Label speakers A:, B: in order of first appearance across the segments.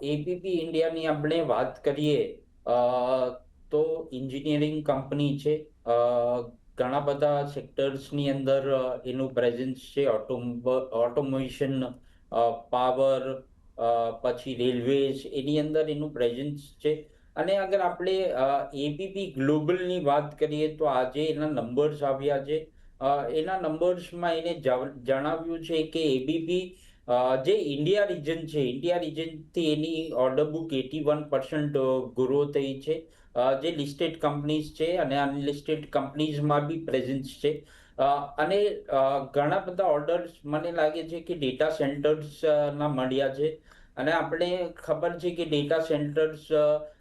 A: ABB ઇન્ડિયાની આપણે વાત કરીએ અ, તો એન્જિનિયરિંગ કંપની છે. અ, ઘણા બધા સેક્ટર્સની અંદર એનું પ્રેઝન્સ છે. ઓટોમેશન, પાવર, પછી રેલવેઝ, એની અંદર એનું પ્રેઝન્સ છે. અને અગર આપણે એબીબી ગ્લોબલની વાત કરીએ તો આજે એના નંબર્સ આવ્યા છે. એના નંબર્સમાં એને જણાવ્યું છે કે એબીબી જે ઇન્ડિયા રિજનથી એની ઓર્ડર બુક 81% ગ્રો થઈ છે. જે લિસ્ટેડ કંપનીઝ છે અને અનલિસ્ટેડ કંપનીઝમાં બી પ્રેઝન્સ છે. અને ઘણા બધા ઓર્ડર્સ મને લાગે છે કે ડેટા સેન્ટર્સ ના મળ્યા છે. અને આપણે ખબર છે કે ડેટા સેન્ટર્સ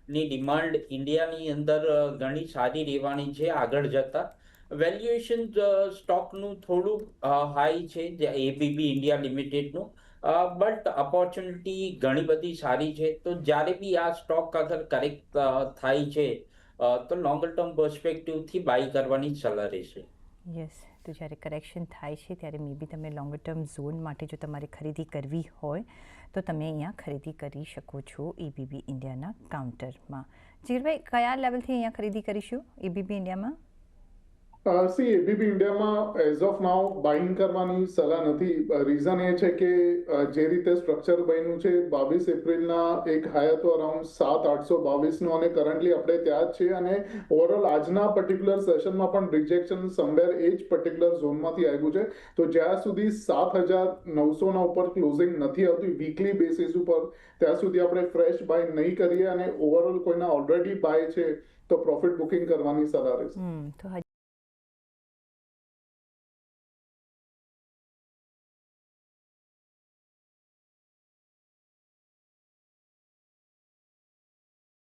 A: ની ડિમાન્ડ ઇન્ડિયાની અંદર ઘણી સારી રહેવાની છે આગળ જતા. વેલ્યુએશન સ્ટોકનું થોડું હાઈ છે એબીબી ઇન્ડિયા લિમિટેડનું, બટ ઓપોર્ચ્યુનિટી ઘણી બધી સારી છે. તો જ્યારે બી આ સ્ટોક અગર કરેક્ટ થાય છે તો લોંગર ટર્મ પર્સપેક્ટિવથી બાય કરવાની સલાહ રહેશે.
B: યસ, તો જ્યારે કરેક્શન થાય છે ત્યારે મે બી તમે લોંગર ટર્મ ઝોન માટે જો તમારે ખરીદી કરવી હોય તો તમે અહીંયા ખરીદી કરી શકો છો એબીબી ઇન્ડિયાના કાઉન્ટરમાં. જીગરભાઈ, કયા લેવલથી અહીંયા ખરીદી કરીશું એબીબી ઇન્ડિયામાં?
C: એબીબી ઇન્ડિયામાં એઝ ઓફ નાઉ બાઇંગ કરવાની સલાહ નથી. રીઝન એ છે કે જે રીતે સ્ટ્રક્ચર બન્યું છે 22 એપ્રિલના એક હાઈ હતો અરાઉન્ડ 7,822 અને કરન્ટલી આપણે ત્યાં જ છીએ. અને ઓવરઓલ આજના પર્ટિક્યુલર સેશનમાં પણ રિજેક્શન સમવેર એ જ પર્ટિક્યુલર ઝોનમાંથી આવ્યું છે. તો જ્યાં સુધી 7,900 ઉપર ક્લોઝિંગ નથી આવતી વીકલી બેસિસ ઉપર, ત્યાં સુધી આપણે ફ્રેશ બાય નહીં કરીએ. અને ઓવરઓલ કોઈના ઓલરેડી બાય છે તો પ્રોફિટ બુકિંગ કરવાની સલાહ રહેશે.
B: તો